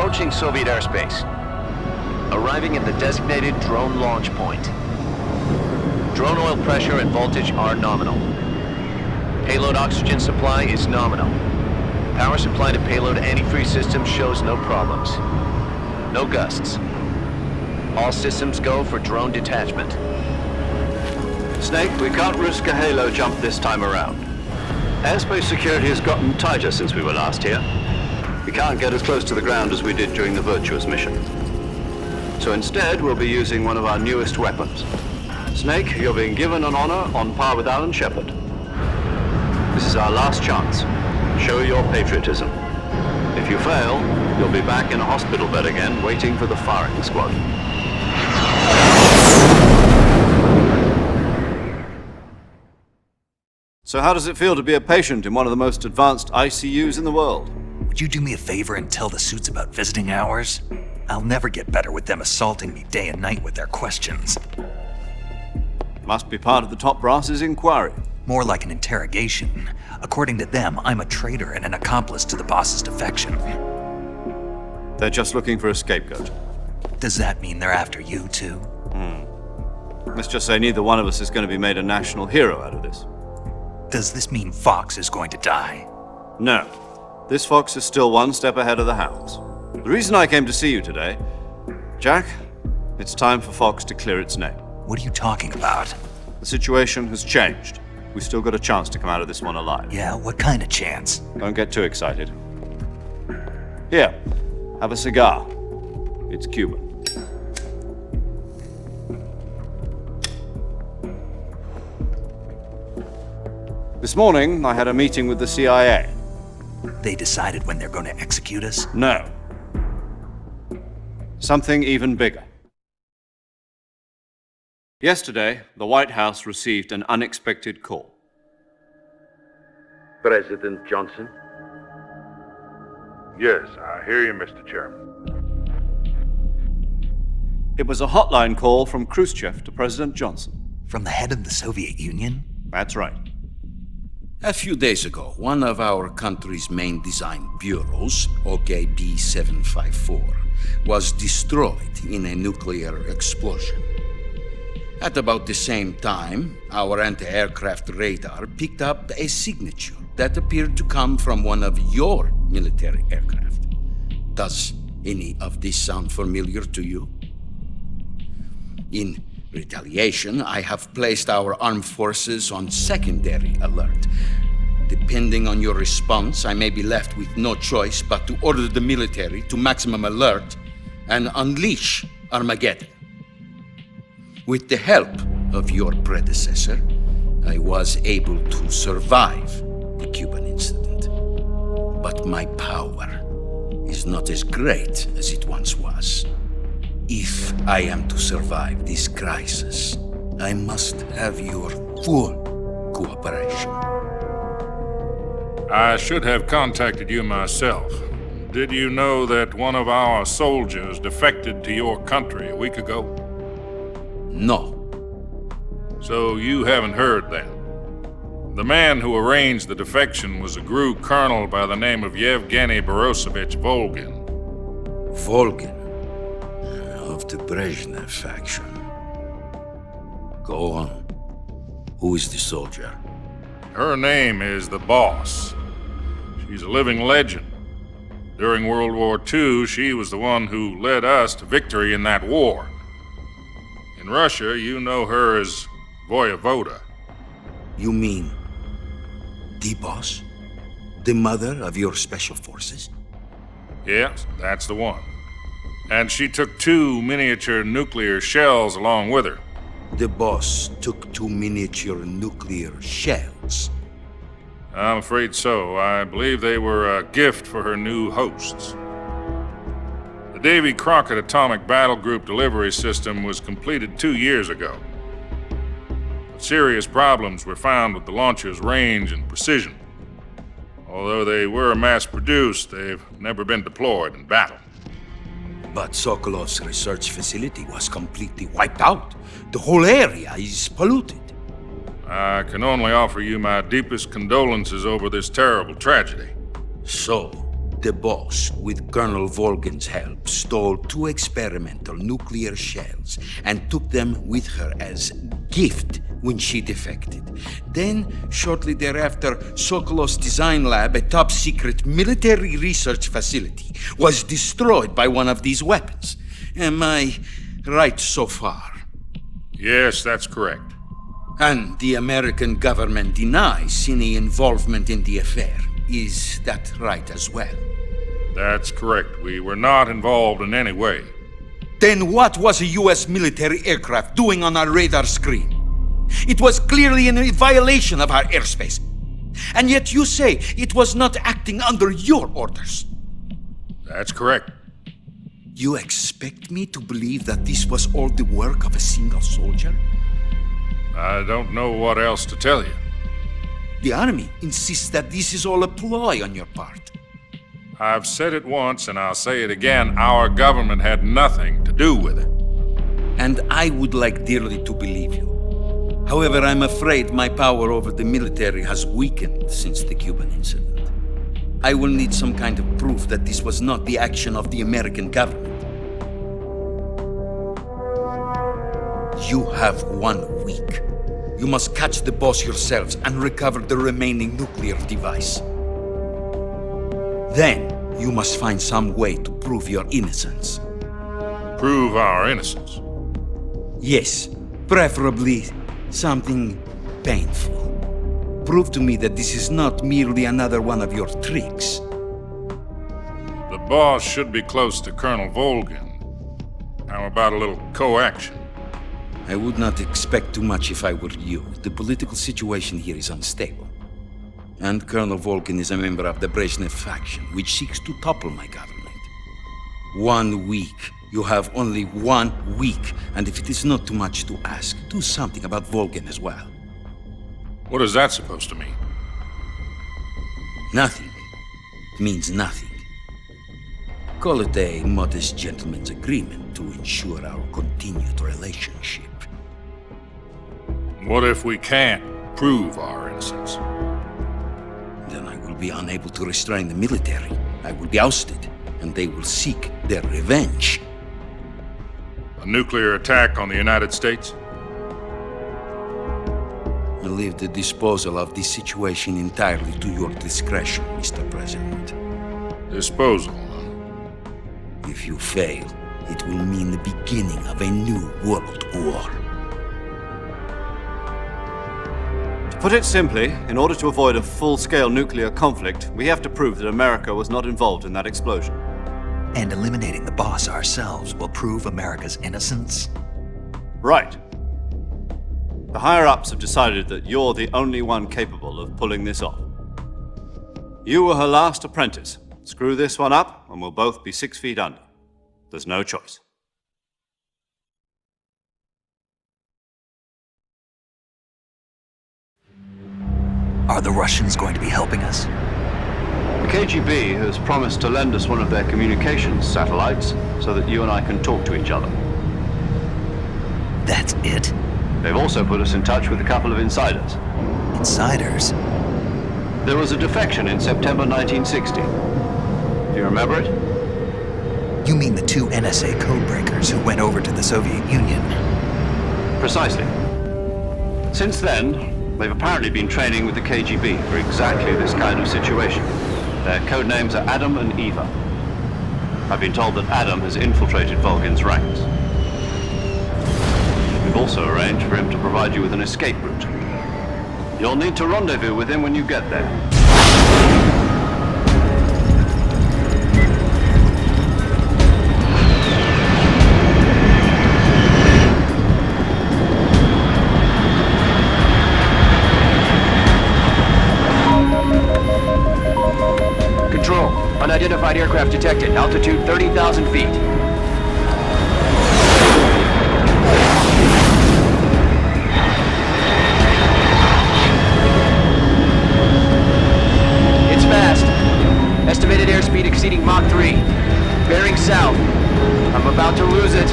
approaching Soviet airspace. Arriving at the designated drone launch point. Drone oil pressure and voltage are nominal. Payload oxygen supply is nominal. Power supply to payload antifreeze system shows no problems. No gusts. All systems go for drone detachment. Snake, we can't risk a halo jump this time around. Airspace security has gotten tighter since we were last here. We can't get as close to the ground as we did during the Virtuous mission. So instead, we'll be using one of our newest weapons. Snake, you're being given an honor on par with Alan Shepard. This is our last chance. Show your patriotism. If you fail, you'll be back in a hospital bed again, waiting for the firing squad. So how does it feel to be a patient in one of the most advanced ICUs in the world? Would you do me a favor and tell the suits about visiting hours? I'll never get better with them assaulting me day and night with their questions. Must be part of the top brass's inquiry. More like an interrogation. According to them, I'm a traitor and an accomplice to the boss's defection. They're just looking for a scapegoat. Does that mean they're after you, too? Let's just say neither one of us is going to be made a national hero out of this. Does this mean Fox is going to die? No. This fox is still one step ahead of the hounds. The reason I came to see you today, Jack, it's time for Fox to clear its name. What are you talking about? The situation has changed. We've still got a chance to come out of this one alive. Yeah, what kind of chance? Don't get too excited. Here, have a cigar. It's Cuban. This morning, I had a meeting with the CIA. They decided when they're going to execute us? No. Something even bigger. Yesterday, the White House received an unexpected call. President Johnson? Yes, I hear you, Mr. Chairman. It was a hotline call from Khrushchev to President Johnson. From the head of the Soviet Union? That's right. A few days ago, one of our country's main design bureaus, OKB 754, was destroyed in a nuclear explosion. At about the same time, our anti-aircraft radar picked up a signature that appeared to come from one of your military aircraft. Does any of this sound familiar to you? In retaliation, I have placed our armed forces on secondary alert. Depending on your response, I may be left with no choice but to order the military to maximum alert and unleash Armageddon. With the help of your predecessor, I was able to survive the Cuban incident. But my power is not as great as it once was. If I am to survive this crisis, I must have your full cooperation. I should have contacted you myself. Did you know that one of our soldiers defected to your country a week ago? No. So you haven't heard then. The man who arranged the defection was a GRU colonel by the name of Yevgeny Borosovich Volgin. Volgin, of the Brezhnev faction. Go on. Who is the soldier? Her name is the Boss. She's a living legend. During World War II, she was the one who led us to victory in that war. In Russia, you know her as Voyevoda. You mean the boss? The mother of your special forces? Yes, that's the one. And she took 2 miniature nuclear shells along with her. The boss took 2 miniature nuclear shells. I'm afraid so. I believe they were a gift for her new hosts. The Davy Crockett Atomic Battle Group delivery system was completed 2 years ago. But serious problems were found with the launcher's range and precision. Although they were mass-produced, they've never been deployed in battle. But Sokolov's research facility was completely wiped out. The whole area is polluted. I can only offer you my deepest condolences over this terrible tragedy. So, The boss, with Colonel Volgin's help, stole 2 experimental nuclear shells and took them with her as gift when she defected. Then, shortly thereafter, Sokolov's design lab, a top-secret military research facility, was destroyed by one of these weapons. Am I right so far? Yes, that's correct. And the American government denies any involvement in the affair. Is that right as well? That's correct. We were not involved in any way. Then what was a U.S. military aircraft doing on our radar screen? It was clearly in violation of our airspace. And yet you say it was not acting under your orders. That's correct. You expect me to believe that this was all the work of a single soldier? I don't know what else to tell you. The army insists that this is all a ploy on your part. I've said it once and I'll say it again. Our government had nothing to do with it. And I would like dearly to believe you. However, I'm afraid my power over the military has weakened since the Cuban incident. I will need some kind of proof that this was not the action of the American government. You have 1 week. You must catch the boss yourselves and recover the remaining nuclear device. Then, you must find some way to prove your innocence. Prove our innocence. Yes, preferably something painful. Prove to me that this is not merely another one of your tricks. The boss should be close to Colonel Volgin. How about a little coaction? I would not expect too much if I were you. The political situation here is unstable. And Colonel Volgin is a member of the Brezhnev faction, which seeks to topple my government. 1 week. You have only 1 week, and if it is not too much to ask, do something about Volgin as well. What is that supposed to mean? Nothing. It means nothing. Call it a modest gentleman's agreement to ensure our continued relationship. What if we can't prove our innocence? Then I will be unable to restrain the military. I will be ousted, and they will seek their revenge. A nuclear attack on the United States? I leave the disposal of this situation entirely to your discretion, Mr. President. Disposal, huh? If you fail, it will mean the beginning of a new world war. To put it simply, in order to avoid a full-scale nuclear conflict, we have to prove that America was not involved in that explosion. And eliminating the boss ourselves will prove America's innocence? Right. The higher-ups have decided that you're the only one capable of pulling this off. You were her last apprentice. Screw this one up, and we'll both be 6 feet under. There's no choice. Are the Russians going to be helping us? The KGB has promised to lend us one of their communications satellites so that you and I can talk to each other. That's it? They've also put us in touch with a couple of insiders. Insiders? There was a defection in September 1960. Do you remember it? You mean the 2 NSA codebreakers who went over to the Soviet Union? Precisely. Since then, they've apparently been training with the KGB for exactly this kind of situation. Their code names are Adam and Eva. I've been told that Adam has infiltrated Volgin's ranks. We've also arranged for him to provide you with an escape route. You'll need to rendezvous with him when you get there. Control. Unidentified aircraft detected. Altitude 30,000 feet. It's fast. Estimated airspeed exceeding Mach 3. Bearing south. I'm about to lose it.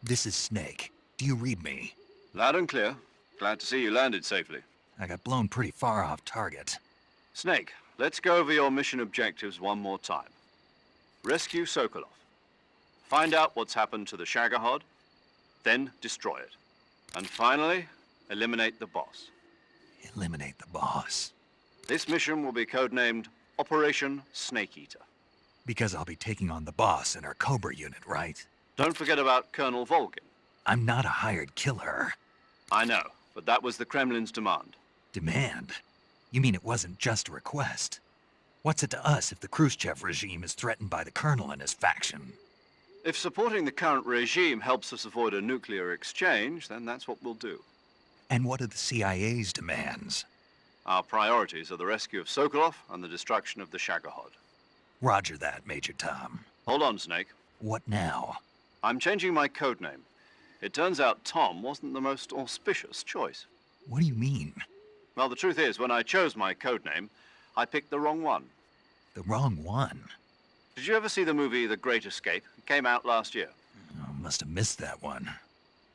This is Snake. Do you read me? Loud and clear. Glad to see you landed safely. I got blown pretty far off target. Snake, let's go over your mission objectives one more time. Rescue Sokolov. Find out what's happened to the Shagohod, then destroy it. And finally, eliminate the boss. Eliminate the boss. This mission will be codenamed Operation Snake Eater. Because I'll be taking on the boss in our Cobra unit, right? Don't forget about Colonel Volgin. I'm not a hired killer. I know, but that was the Kremlin's demand. Demand? You mean it wasn't just a request? What's it to us if the Khrushchev regime is threatened by the Colonel and his faction? If supporting the current regime helps us avoid a nuclear exchange, then that's what we'll do. And what are the CIA's demands? Our priorities are the rescue of Sokolov and the destruction of the Shagohod. Roger that, Major Tom. Hold on, Snake. What now? I'm changing my codename. It turns out Tom wasn't the most auspicious choice. What do you mean? Well, the truth is, when I chose my codename, I picked the wrong one. The wrong one? Did you ever see the movie The Great Escape? It came out last year. Oh, must have missed that one.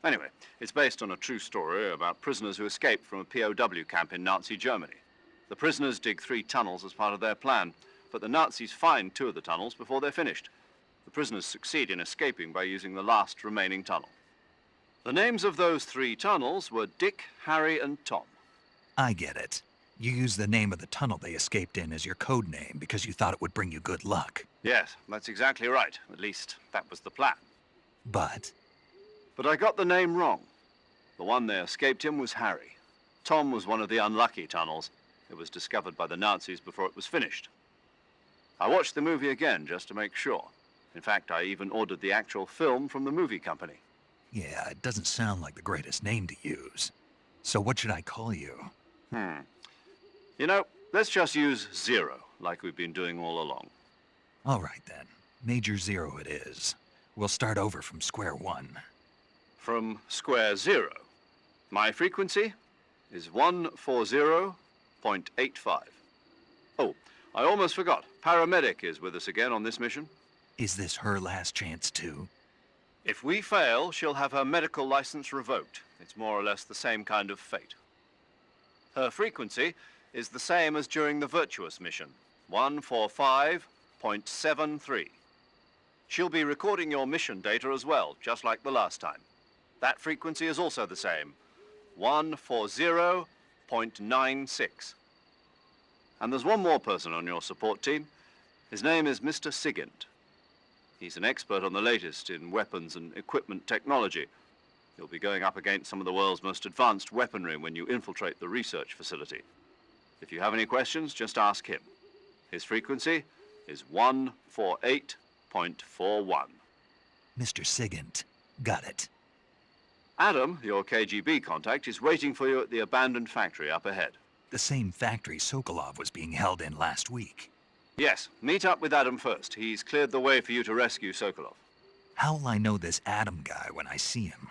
Anyway, it's based on a true story about prisoners who escaped from a POW camp in Nazi Germany. The prisoners dig 3 tunnels as part of their plan, but the Nazis find 2 of the tunnels before they're finished. The prisoners succeed in escaping by using the last remaining tunnel. The names of those 3 tunnels were Dick, Harry, and Tom. I get it. You used the name of the tunnel they escaped in as your code name because you thought it would bring you good luck. Yes, that's exactly right. At least, that was the plan. But But I got the name wrong. The one they escaped in was Harry. Tom was one of the unlucky tunnels. It was discovered by the Nazis before it was finished. I watched the movie again just to make sure. In fact, I even ordered the actual film from the movie company. yeah, it doesn't sound like the greatest name to use. So what should I call you? You know, let's just use Zero, like we've been doing all along. All right then. Major Zero it is. We'll start over from square one. From square 0. My frequency is 140.85. Oh, I almost forgot. Paramedic is with us again on this mission. Is this her last chance too? If we fail, she'll have her medical license revoked. It's more or less the same kind of fate. Her frequency is the same as during the Virtuous mission, 145.73. She'll be recording your mission data as well, just like the last time. That frequency is also the same, 140.96. And there's one more person on your support team. His name is Mr. Sigint. He's an expert on the latest in weapons and equipment technology. You'll be going up against some of the world's most advanced weaponry when you infiltrate the research facility. If you have any questions, just ask him. His frequency is 148.41. Mr. Sigint. Got it. Adam, your KGB contact, is waiting for you at the abandoned factory up ahead. The same factory Sokolov was being held in last week. Yes, meet up with Adam first. He's cleared the way for you to rescue Sokolov. How'll I know this Adam guy when I see him?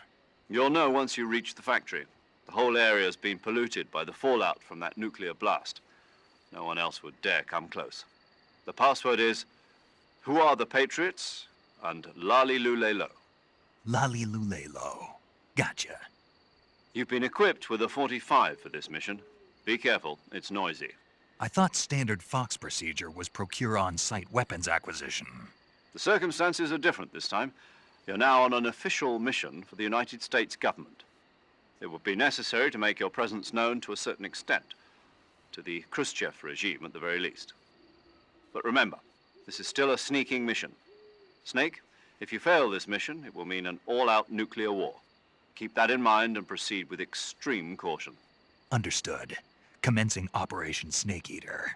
You'll know once you reach the factory. The whole area's been polluted by the fallout from that nuclear blast. No one else would dare come close. The password is, "Who are the Patriots?" and "Lali Lulelo." Lali Lulelo. Gotcha. You've been equipped with a 45 for this mission. Be careful, it's noisy. I thought standard Fox procedure was procure on-site weapons acquisition. The circumstances are different this time. You're now on an official mission for the United States government. It would be necessary to make your presence known to a certain extent, to the Khrushchev regime at the very least. But remember, this is still a sneaking mission. Snake, if you fail this mission, it will mean an all-out nuclear war. Keep that in mind and proceed with extreme caution. Understood. Commencing Operation Snake Eater.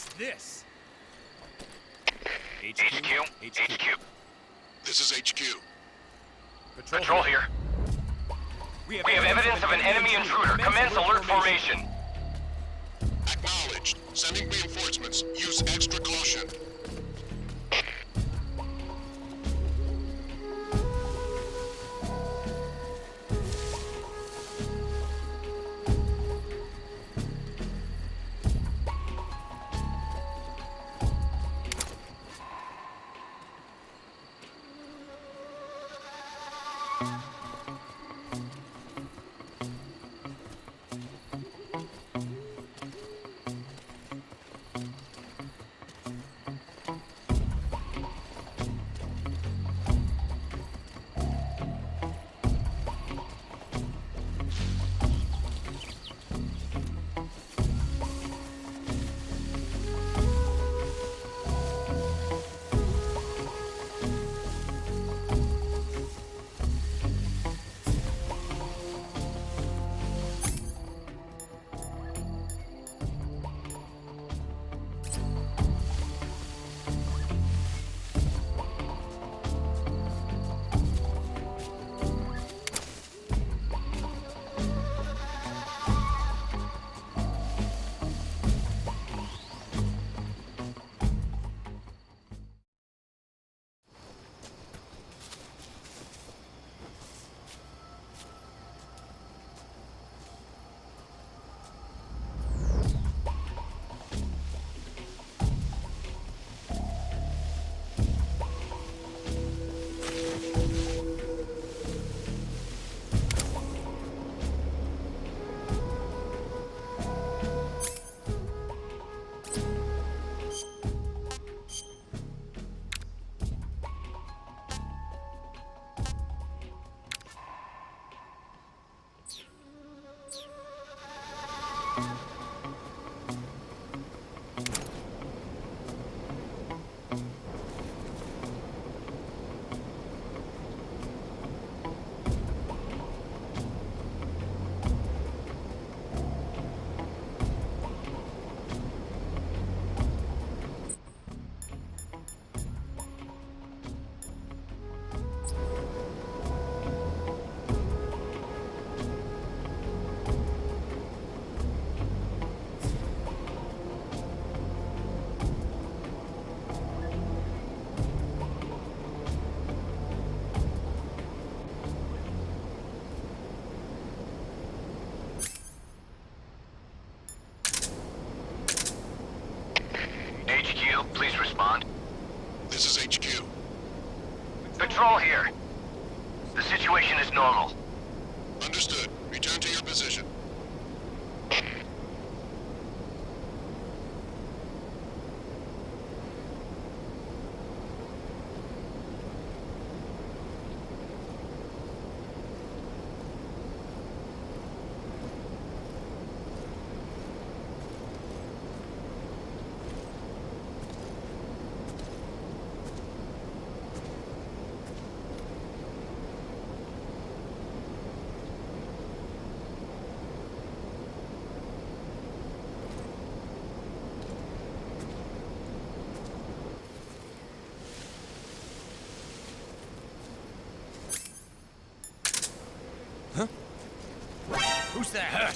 What's this? HQ. This is HQ. Patrol here. We have evidence of an enemy intruder. Commence alert formation. Acknowledged. Sending reinforcements. Use extra caution. Please respond. This is HQ. Patrol here. The situation is normal. Understood. Return to your position. Who's that?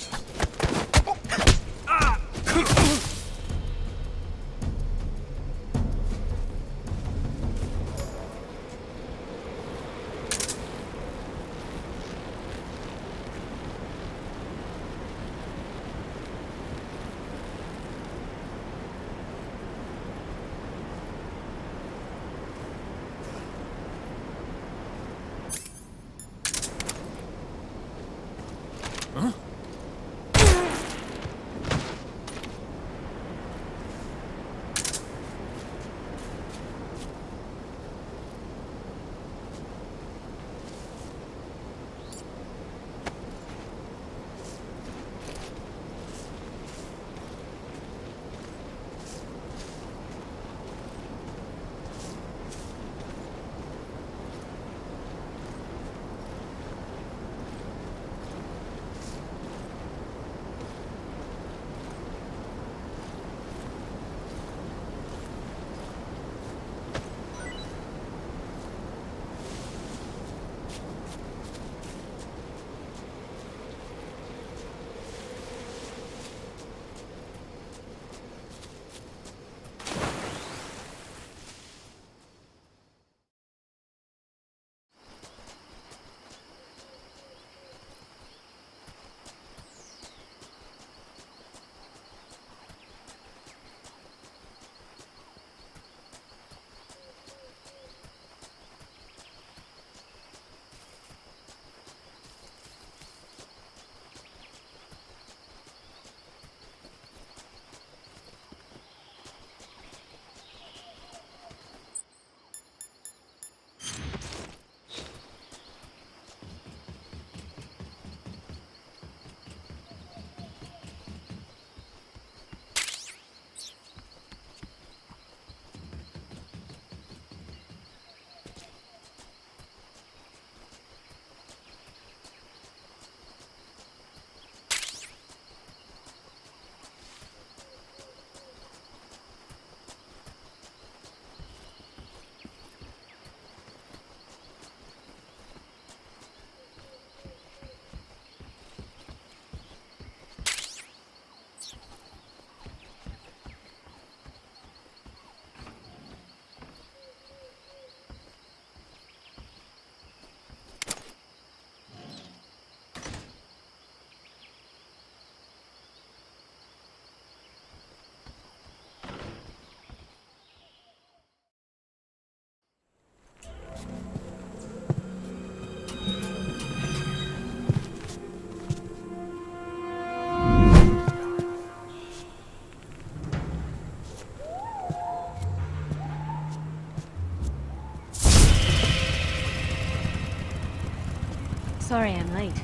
Sorry I'm late.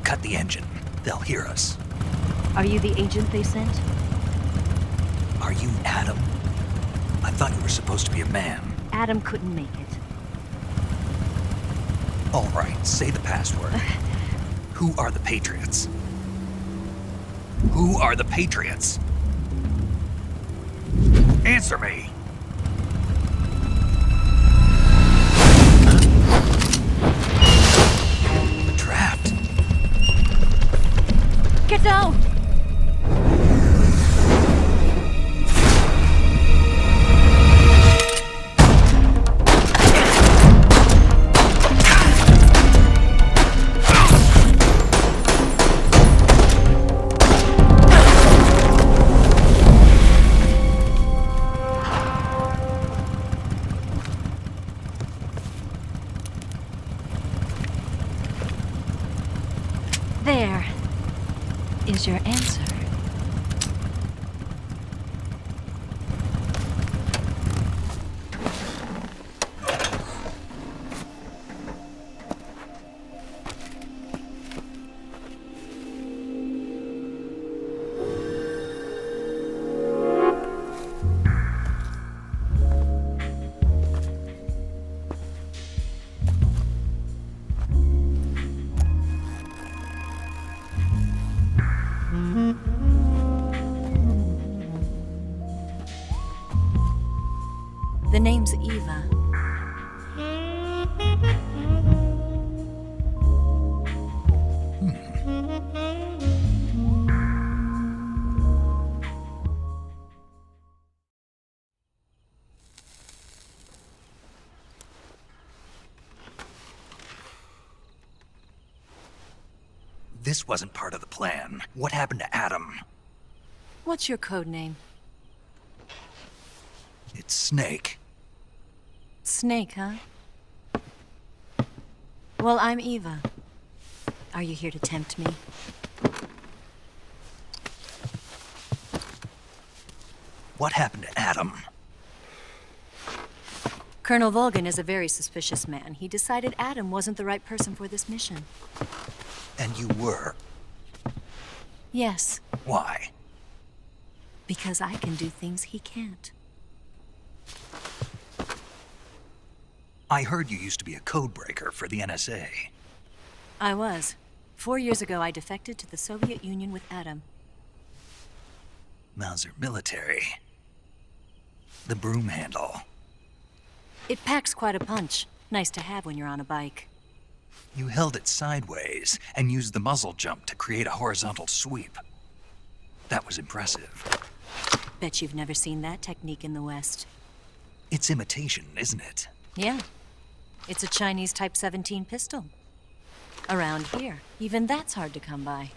Cut the engine. They'll hear us. Are you the agent they sent? Are you Adam? I thought you were supposed to be a man. Adam couldn't make it. All right, say the password. Who are the Patriots? Who are the Patriots? Answer me! Trapped. Get down! There is your answer. The name's Eva. This wasn't part of the plan. What happened to Adam? What's your code name? It's Snake. Snake, huh? Well, I'm Eva. Are you here to tempt me? What happened to Adam? Colonel Volgan is a very suspicious man. He decided Adam wasn't the right person for this mission. And you were? Yes, Why? because I can do things he can't. I heard you used to be a codebreaker for the NSA. I was. 4 years ago, I defected to the Soviet Union with Adam. Mauser military. The broom handle. It packs quite a punch. Nice to have when you're on a bike. You held it sideways and used the muzzle jump to create a horizontal sweep. That was impressive. Bet you've never seen that technique in the West. It's imitation, isn't it? Yeah. It's a Chinese Type 17 pistol. Around here, even that's hard to come by.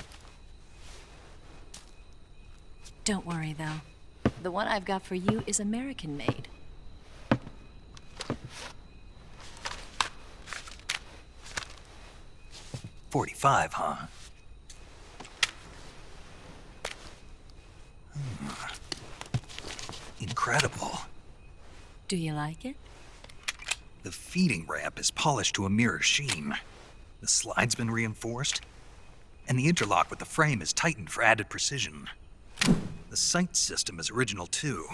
Don't worry, though. The one I've got for you is American-made. .45, huh? Incredible. Do you like it? The feeding ramp is polished to a mirror sheen. The slide's been reinforced, and the interlock with the frame is tightened for added precision. The sight system is original too.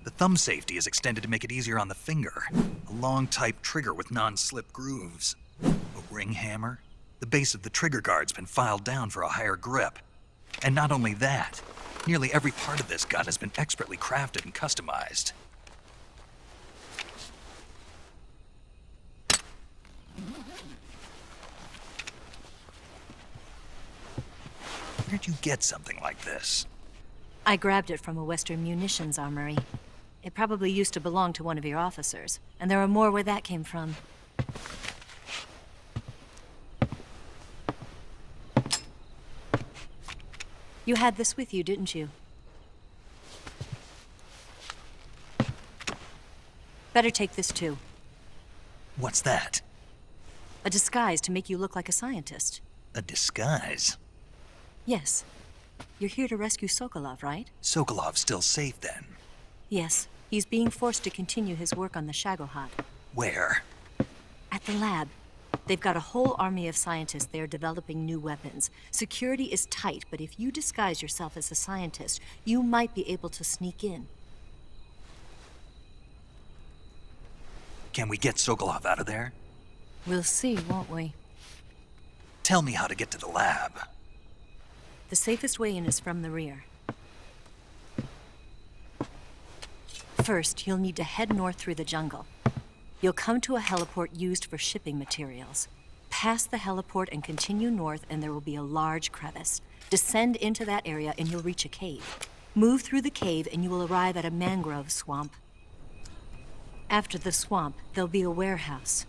The thumb safety is extended to make it easier on the finger. A long type trigger with non-slip grooves. A ring hammer. The base of the trigger guard's been filed down for a higher grip. And not only that, nearly every part of this gun has been expertly crafted and customized. Where'd you get something like this? I grabbed it from a Western munitions armory. It probably used to belong to one of your officers, and there are more where that came from. You had this with you, didn't you? Better take this too. What's that? A disguise to make you look like a scientist. A disguise? Yes. You're here to rescue Sokolov, right? Sokolov's still safe then? Yes. He's being forced to continue his work on the Shagohod. Where? At the lab. They've got a whole army of scientists there developing new weapons. Security is tight, but if you disguise yourself as a scientist, you might be able to sneak in. Can we get Sokolov out of there? We'll see, won't we? Tell me how to get to the lab. The safest way in is from the rear. First, you'll need to head north through the jungle. You'll come to a heliport used for shipping materials. Pass the heliport and continue north, and there will be a large crevice. Descend into that area and you'll reach a cave. Move through the cave and you will arrive at a mangrove swamp. After the swamp, there'll be a warehouse.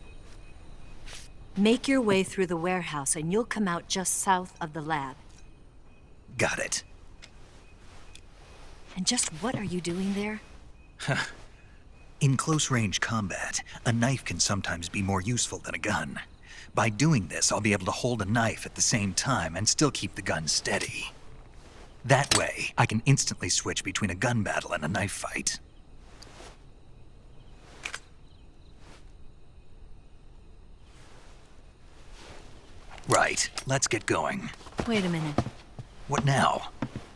Make your way through the warehouse and you'll come out just south of the lab. Got it. And just what are you doing there? In close-range combat, a knife can sometimes be more useful than a gun. By doing this, I'll be able to hold a knife at the same time and still keep the gun steady. That way, I can instantly switch between a gun battle and a knife fight. Right, let's get going. Wait a minute. What now?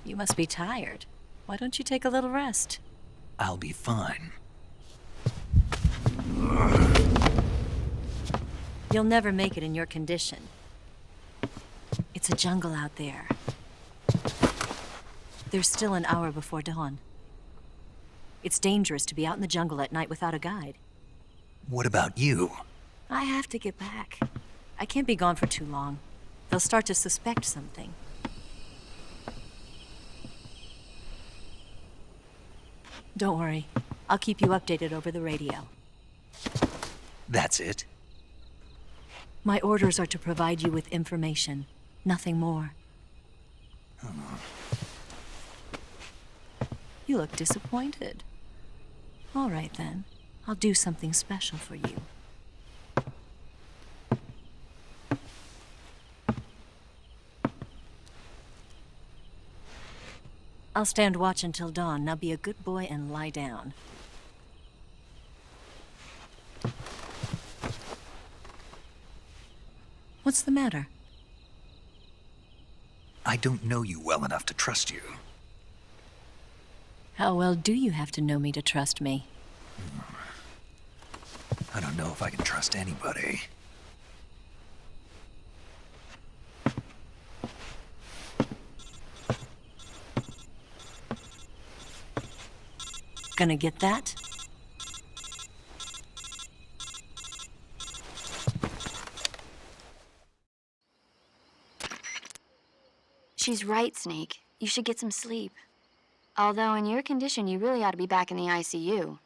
You must be tired. Why don't you take a little rest? I'll be fine. You'll never make it in your condition. It's a jungle out there. There's still an hour before dawn. It's dangerous to be out in the jungle at night without a guide. What about you? I have to get back. I can't be gone for too long. They'll start to suspect something. Don't worry. I'll keep you updated over the radio. That's it? My orders are to provide you with information, nothing more. You look disappointed. All right then. I'll do something special for you. I'll stand watch until dawn. Now be a good boy and lie down. What's the matter? I don't know you well enough to trust you. How well do you have to know me to trust me? I don't know if I can trust anybody. Gonna get that? She's right, Snake. You should get some sleep. Although in your condition, you really ought to be back in the ICU.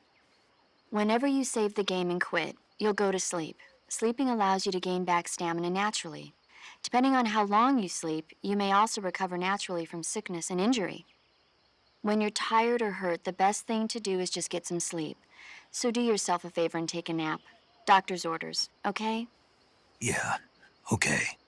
Whenever you save the game and quit, you'll go to sleep. Sleeping allows you to gain back stamina naturally. Depending on how long you sleep, you may also recover naturally from sickness and injury. When you're tired or hurt, the best thing to do is just get some sleep. So do yourself a favor and take a nap. Doctor's orders, okay? Yeah, okay.